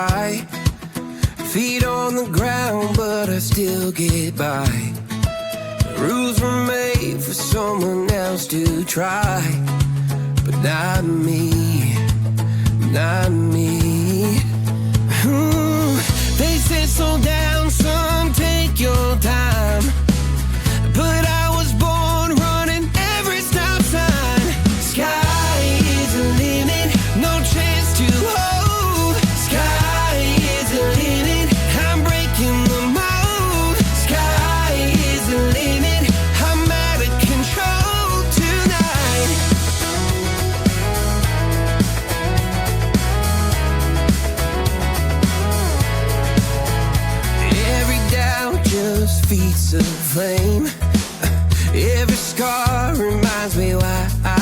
high. Feet on the ground, but I still get by. The rules were made for someone else to try, but not me, not me. They said slow down, son, take your time, but I was born running every stop sign. Sky is the limit, no chance to hold. Sky is the limit, I'm breaking the mold. Sky is the limit, I'm out of control tonight. Every doubt just feeds the flame. Every scar reminds me why I